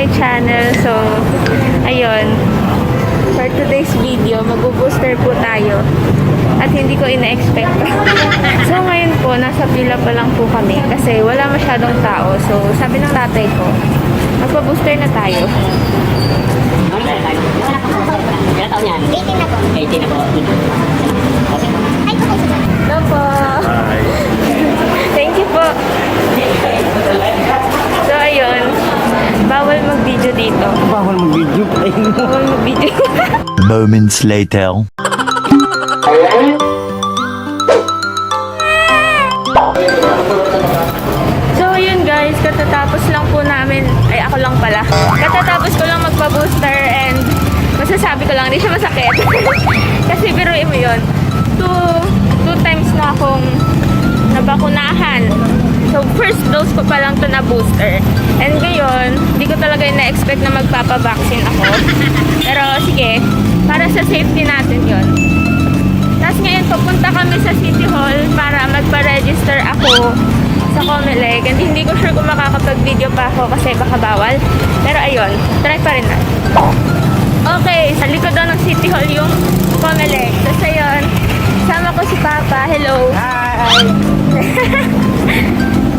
my channel. So, ayun. For today's video, mag-booster po tayo. At hindi ko ina-expect. So, ngayon po, nasa pila pa lang po kami. Kasi wala masyadong tao. So, sabi ng tatay ko, magpa-booster na tayo. Ilan taon yan? 18 na po. 18 na po. Hello po. Thank you po. So, ayun. Bawal mag-video dito. Bawal mag-video. Bawal mag-video. Moments later. So, yun guys. Katatapos lang po namin. Ay, ako lang pala. Katatapos ko lang magpa-booster and masasabi ko lang, hindi siya masakit. Kasi biruin mo yun. Two times na akong nabakunahan. So, first dose ko pa lang to na booster. And ngayon, hindi ko talaga na-expect na magpapabaksin ako. Pero sige, para sa safety natin yon. Tapos ngayon, pupunta kami sa City Hall para magpa-register ako sa Comelec. And hindi ko sure kung makakapag-video pa ako kasi baka bawal. Pero ayun, try pa rin na. Okay, sa likod daw ng City Hall yung Comelec. Tapos ayun, sama ko si Papa. Hello! Hi!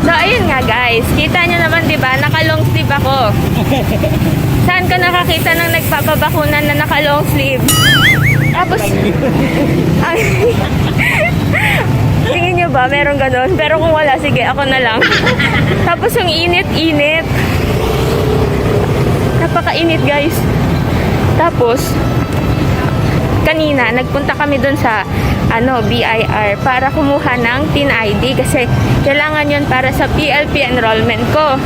So, ayun nga guys. Kita nyo naman, di ba? Naka-long sleeve ako. Saan ka nakakita ng nagpapabakunan na naka-long sleeve? Tapos, tingin nyo ba? Meron ganun? Pero kung wala, sige, ako na lang. Tapos, yung init-init. Napaka-init, guys. Tapos, kanina, nagpunta kami dun sa BIR para kumuha ng TIN ID kasi kailangan yun para sa PLP enrollment ko.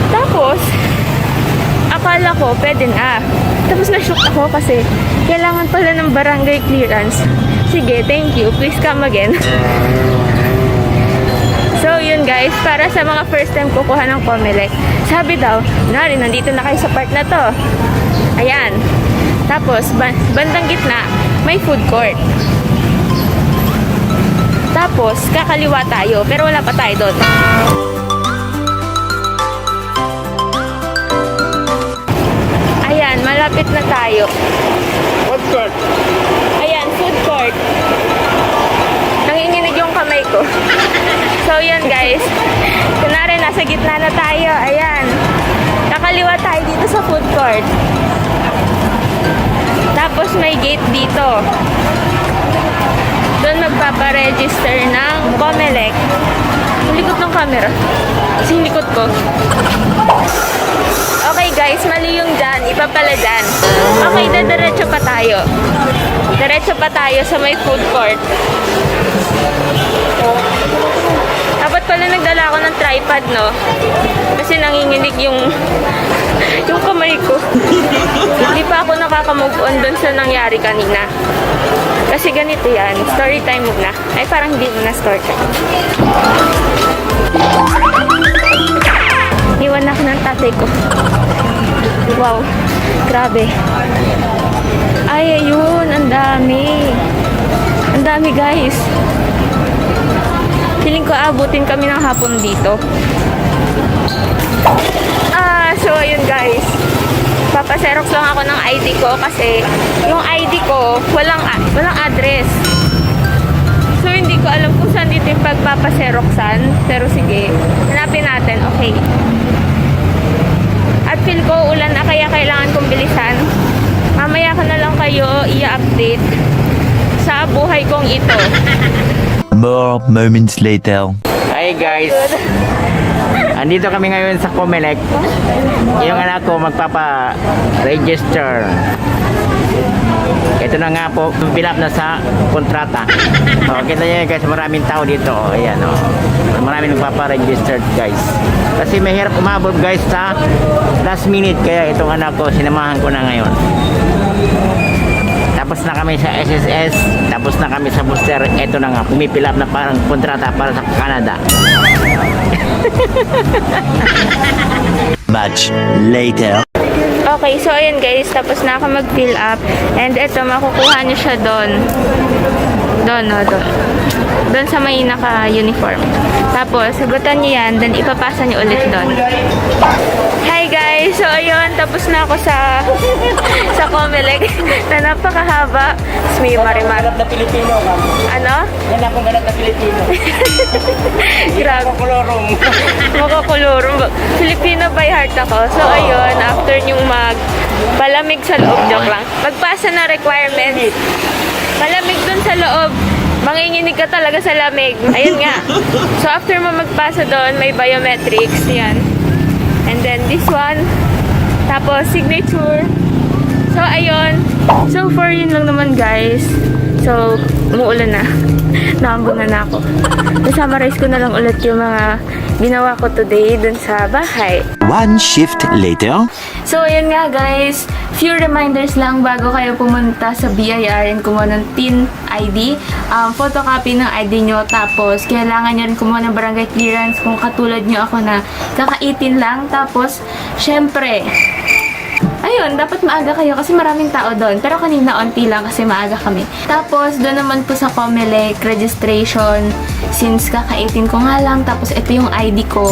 Tapos, akala ko pwede na. Tapos na-shock ako kasi kailangan pala ng barangay clearance. Sige, thank you. Please come again. So, yun guys, para sa mga first time kukuha ng Comelec, sabi daw, nandito na kayo sa part na to. Ayan. Tapos, bandang gitna, may food court. Tapos, kakaliwa tayo. Pero wala pa tayo doon. Ayan, malapit na tayo. What court? Ayan, food court. Nanginginig yung kamay ko. So, yan guys. Kunwari, nasa gitna na tayo. Ayan. Kakaliwa tayo dito sa food court. Tapos, may gate dito. Doon magpaparegister ng Comelec. Yung likod ng camera. Kasi yung likod ko. Okay guys, mali yung dyan. Iba pala dyan. Okay, diretso pa tayo. Diretso pa tayo sa may food court. Dapat pala nagdala ako ng tripod, no? Kasi nanginginig yung kamay ko. Hindi pa ako nakaka-move on dun sa nangyari kanina. Kasi ganito yan. Story time muna. Ay, parang hindi mo na story time. Iwan ako ng tatay ko. Wow. Grabe. Ay, ayun. Ang dami. Ang dami, guys. Feeling ko abutin kami ng hapon dito. So ayun guys. Papaserox lang ako ng ID ko kasi yung ID ko walang address. So hindi ko alam kung saan dito yung pagpapaseroxan. Pero sige, hanapin natin. Okay. At feel ko ulan na kaya kailangan kong bilisan. Mamaya ko na lang kayo i-update sa buhay kong ito. More moments later. Hi guys. Andito kami ngayon sa Comelec. Yung anak ko magpapa-register. Ito na nga po, fill up na sa kontrata. Kita nyo guys, maraming tao dito. Ayan o. Maraming nagpapa-register guys. Kasi mahirap umabot guys sa last minute. Kaya itong anak ko, sinamahan ko na ngayon. Tapos na kami sa SSS, tapos na kami sa booster. Ito na nga, pumipil up na parang kontrata para sa Canada. Much later. Okay, so ayun guys, tapos na ako mag-fill up. And ito, makukuha nyo siya doon. Doon sa may naka-uniform. Tapos, sagutan nyo yan, then ipapasa nyo ulit doon. Hi guys! So ayun, tapos na ako sa Comelec na napakahaba. Sumi Marimar. Ganap na Pilipino, ma'am. Ano? Yan akong ganap na Pilipino. Grabe. Kolorong. Makakulurong. Filipino by heart ako. So ayun, after nyong palamig sa loob, joke lang. Magpasa na requirements. Malamig dun sa loob. Manginginig ka talaga sa lamig. Ayun nga. So after mo magpasa doon, may biometrics. Yan. And then this one. Tapos signature. So ayun. So for yun lang naman guys. So umuulan na. Naambunan na ako. Summarize ko na lang ulit yung mga ginawa ko today dun sa bahay. One shift later. So, ayun nga guys, few reminders lang bago kayo pumunta sa BIR and kumuha ng TIN ID, photocopy ng ID nyo, tapos kailangan nyo rin kumuha ng barangay clearance kung katulad nyo ako na kaka-18 lang, tapos, syempre, ayun, dapat maaga kayo kasi maraming tao doon. Pero kanina onti lang kasi maaga kami. Tapos, doon naman po sa Comelec, registration, since kaka-18 ko nga lang. Tapos, ito yung ID ko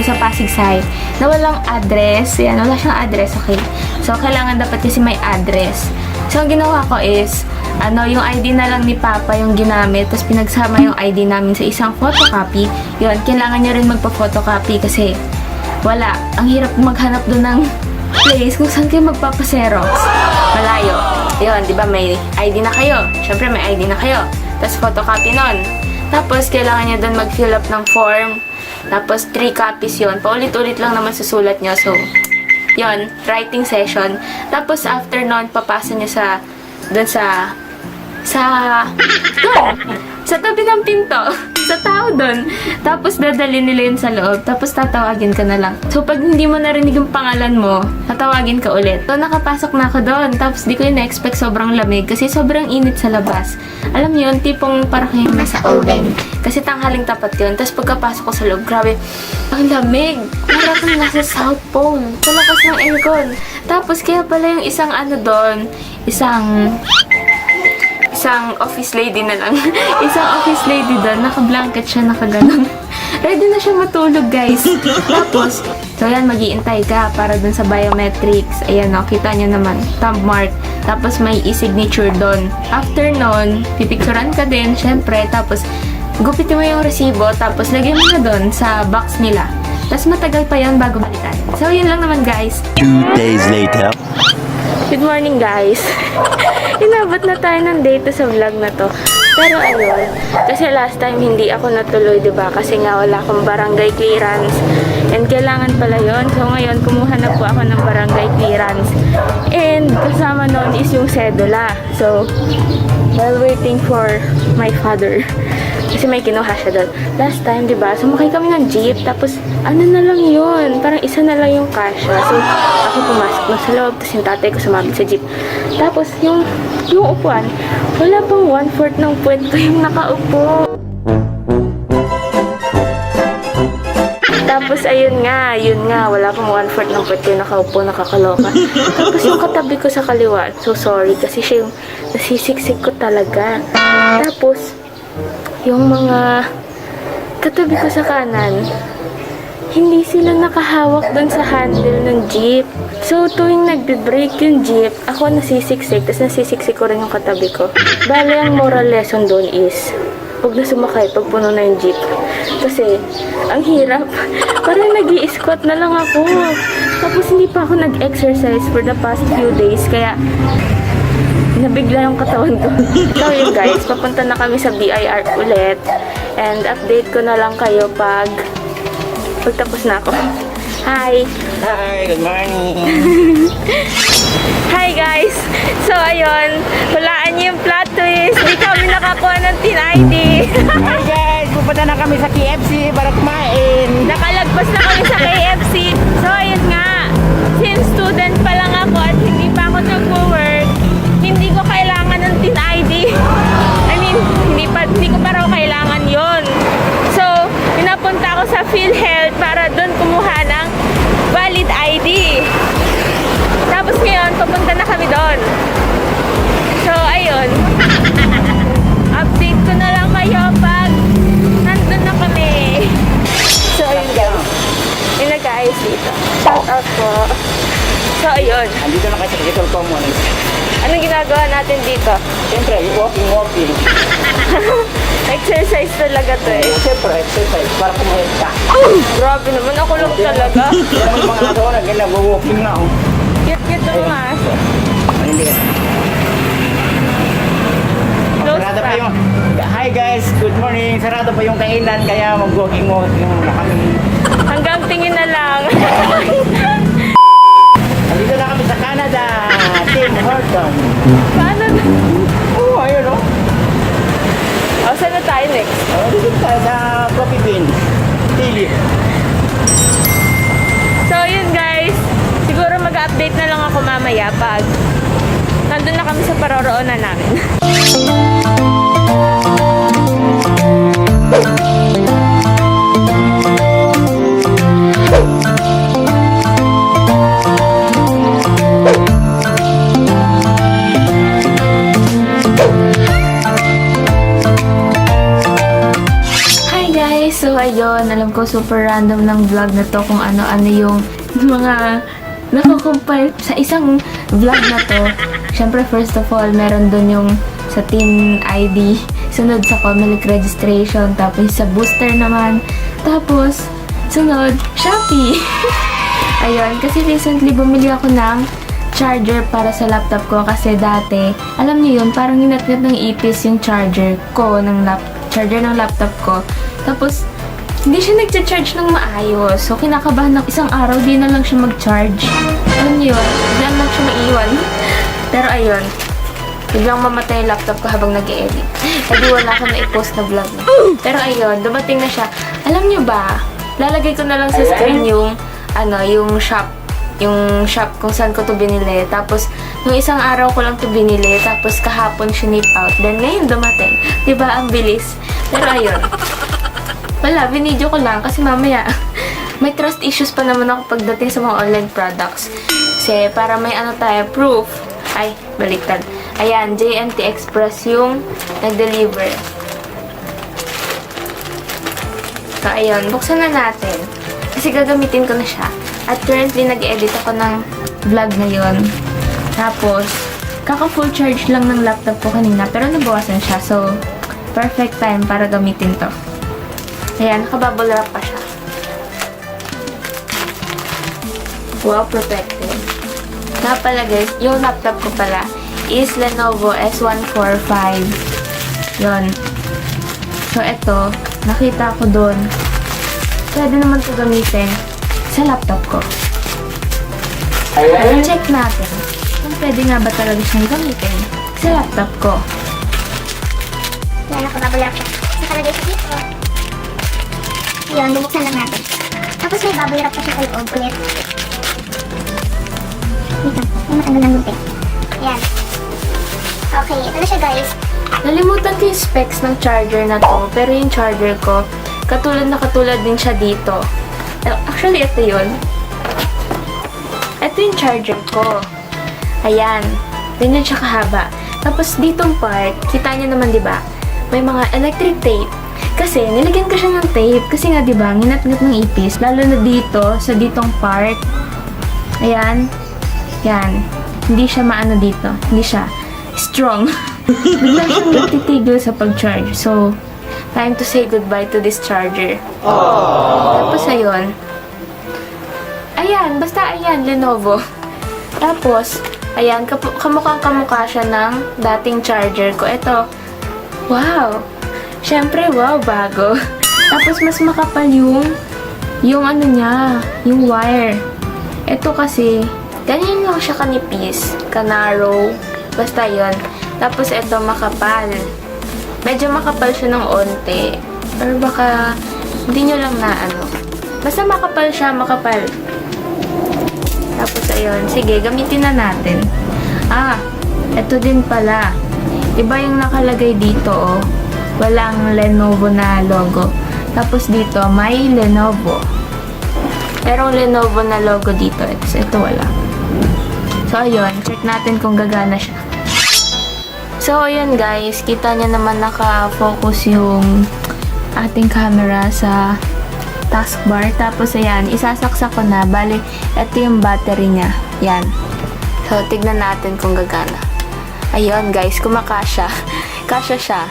sa Pasigsay, na walang address. Yan, wala siyang address, okay? So, kailangan dapat kasi may address. So, ang ginawa ko is, yung ID na lang ni Papa yung ginamit, tapos pinagsama yung ID namin sa isang photocopy. Yun, kailangan nyo rin magpa-photocopy kasi wala. Ang hirap maghanap doon ng place kung saan kayo magpapaserox. Malayo. Yun, di ba may ID na kayo? Siyempre may ID na kayo. Tapos photocopy nun. Tapos kailangan nyo doon mag-fill up ng form. Tapos 3 copies yun. Paulit-ulit lang naman susulat nyo. So, yun, writing session. Tapos after nun, papasa nyo doon sa tabi ng pinto. Sa tao doon. Tapos dadalhin nila yun sa loob. Tapos tatawagin ka na lang. So pag hindi mo narinig yung pangalan mo, tatawagin ka ulit. So nakapasok na ako doon. Tapos di ko yun na-expect sobrang lamig. Kasi sobrang init sa labas. Alam niyo yun, tipong parang kayong nasa oven. Kasi tanghaling tapat yun. Tapos pagkapasok ko sa loob, grabe, ang lamig. Parang kang nasa South Pole. Sa lakas ng aircon. Tapos kaya pala yung isang doon, isang office lady na lang. Isang office lady doon, naka-blanket siya, naka-ganon. Ready na siya matulog, guys. Tapos, so yan, mag-iintay ka para dun sa biometrics. Ayan, o, kita nyo naman, thumb mark. Tapos, may e-signature doon. After nun, pipicturan ka din, syempre. Tapos, gupitin mo yung resibo, tapos lagyan mo na doon sa box nila. Tapos, matagal pa yan bago balikan. So, yun lang naman, guys. 2 days later. Good morning guys! Inabot na tayo ng date sa vlog na to. Pero ayun, kasi last time hindi ako natuloy, diba? Kasi nga wala akong barangay clearance. And kailangan pala yun. So ngayon, kumuha na po ako ng barangay clearance. And kasama noon is yung sedula. So, while waiting for my father, kasi may kinuha siya doon. Last time, diba? Sumakay kami ng jeep. Tapos, ano na lang yun? Parang isa na lang yung kasya. So, ako pumasok na sa loob. Tapos yung tatay ko sumabit sa jeep. Tapos, yung upuan, wala pang 1/4 ng puwet ko yung nakaupo. Tapos, yun nga, wala pang 1/4 ng puwet ko yung nakaupo, nakakaloka. Tapos, yung katabi ko sa kaliwa, so sorry, kasi siya yung nasisiksik ko talaga. Tapos, yung mga katabi ko sa kanan, hindi sila nakahawak doon sa handle ng jeep. So, tuwing nagbe-brake yung jeep, ako nasisiksik, tapos nasisiksik ko rin yung katabi ko. Bale, ang moral lesson doon is, huwag na sumakay pag puno na yung jeep. Kasi, ang hirap. Parang nag-i-squat na lang ako. Tapos, hindi pa ako nag-exercise for the past few days, kaya nabigla yung katawan ko. So yun guys, papunta na kami sa BIR ulit. And update ko na lang kayo pagtapos na ako. Hi! Hi, good morning. Hi guys! So ayun, hulaan niyo yung plot twist. Hindi kami nakakuha ng TIN ID. Hi guys, pupunta na kami sa KFC para kumain. Nakalagpas na kami sa KFC. So ayun nga, since student pa lang ako at hindi pa ako nag-work, hindi ko kailangan ng TIN ID. I mean, hindi ko pa raw kailangan yon. So, pinapunta ako sa PhilHealth para doon kumuha ng valid ID. Tapos ngayon, papunta na kami doon. So, ayun. Update ko na lang kayo pag nandun na kami. So, ayun guys. Yung nag-aayos dito. Shout out ayun. Andito na kayo sa Kitol Commons. Anong ginagawa natin dito? Siyempre, walking. Exercise talaga to eh. Siyempre, exercise para kumayat ka. Grabe naman, ako lang talaga. Kaya naman mga aso na ginag-walking na ako. Cute-cute ng mga aso. Hindi ka. Close Sarado pa. pa yung... Hi guys, good morning. Sarado pa yung kainan kaya mag-walking na kami. Hanggang tingin na lang. Andito na kami sa Canada. Tim Horton. Paano na? Oo, ayun o. O, saan na tayo next? Dito tayo sa Coffee Bean. Tea. So, yun guys. Siguro mag-update na lang ako mamaya pag nandun na kami sa paroroonan namin. Hi guys! So ayun, alam ko super random ng vlog na to kung ano-ano yung mga nakakompile sa isang vlog na to. Siyempre, first of all, meron dun yung sa Teen ID, sunod sa Comelec registration, tapos sa booster naman, tapos sunod, Shopee. Ayun, kasi recently bumili ako ng charger para sa laptop ko kasi dati, alam niyo yun, parang ninatnat ng ipis yung charger ko, charger ng laptop ko. Tapos, hindi siya nagcha-charge ng maayos. So, kinakabahan ng isang araw, di na lang siya mag-charge. Alam niyo yun, di na lang siya maiwan. Pero ayun, biglang mamatay yung laptop ko habang nag-e-edit. Hindi wala akong na-post na vlog. Pero ayun, dumating na siya. Alam niyo ba, lalagay ko na lang sa screen yung, yung shop kung saan ko to binili. Tapos, nung isang araw ko lang to binili, tapos kahapon sinip out. Then, ngayon dumating. Diba, ang bilis. Pero ayun, wala, binidyo ko lang kasi mamaya, may trust issues pa naman ako pagdating sa mga online products. Kasi, para may tayo, proof. Ay, baliktad. Ayan, JNT Express yung nag-deliver. So, ayun, buksan na natin. Kasi gagamitin ko na siya. At currently, nag-edit ako ng vlog ngayon. Tapos, kaka-full charge lang ng laptop ko kanina, pero nabawasan siya. So, perfect time para gamitin to. Ayan, nakabubble wrap pa siya. Wow, protected. Nga pala guys, yung laptop ko pala is Lenovo S145. Yun. So, eto, nakita ko doon. Pwede naman ito gamitin sa laptop ko. Check natin kung pwede nga ba talaga siyang gamitin sa laptop ko. Yan, nakabubble wrap siya. Nakalagay siya dito. Yun, bubuksan lang natin. Tapos may bubble wrap pa siya sa loob ulit. Dito, may matanggal ng gunting. Ayan. Okay, ito na siya guys. Nalimutan ko yung specs ng charger na to, pero yung charger ko, katulad din siya dito. Actually, ito yun. Ito yung charger ko. Ayan. Ganyan siya kahaba. Tapos, ditong part, kita niyo naman, di ba? May mga electric tape. Kasi, nilagyan ko siya ng tape. Kasi nga, di ba, nginat-ngat ng ipis. Lalo na dito, sa ditong part. Ayan. Yan. Hindi siya maano dito. Hindi siya strong. Bigla siyang nagtitigil sa pag-charge. So, time to say goodbye to this charger. Tapos, ayun. Ayan. Basta, ayan. Lenovo. Tapos, ayan. Kamukhang-kamukha siya ng dating charger ko. Ito. Wow. Siyempre, wow, bago. Tapos, mas makapal yung ano niya, yung wire. Ito kasi, ganyan lang siya kanipis, kanarrow, basta yon. Tapos, ito makapal. Medyo makapal siya ng onte. Pero baka, hindi nyo lang na ano. Basta makapal siya, makapal. Tapos, ayun. Sige, gamitin na natin. Ito din pala. Iba yung nakalagay dito, oh. Walang Lenovo na logo. Tapos dito, may Lenovo. Merong Lenovo na logo dito. Ito wala. So, ayun. Check natin kung gagana siya. So, ayun guys. Kita niya naman naka-focus yung ating camera sa taskbar. Tapos, ayan. Isasaksak ko na. Bali, ito yung battery niya. Yan. So, tignan natin kung gagana. Ayun, guys, kumakasya. Kasya siya.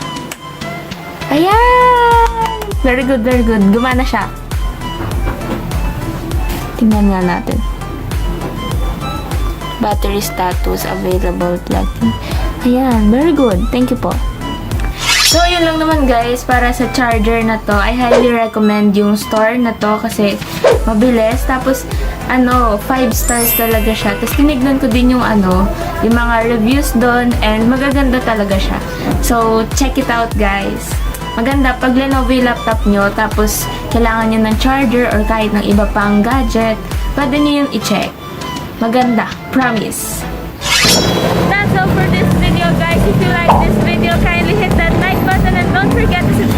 Ayan! Very good, very good. Gumana siya. Tingnan nga natin. Battery status available plugging. Ayan, very good. Thank you po. So, yun lang naman guys, para sa charger na to, I highly recommend yung store na to kasi mabilis. Tapos, 5 stars talaga siya. Tapos, tinignan ko din yung yung mga reviews doon and magaganda talaga siya. So, check it out guys. Maganda pag Lenovo yung laptop nyo, tapos kailangan nyo ng charger or kahit ng iba pang gadget, pwede nyo yung i-check. Maganda. Promise. That's all for this video guys. If you like this video, kindly hit that like button and don't forget to subscribe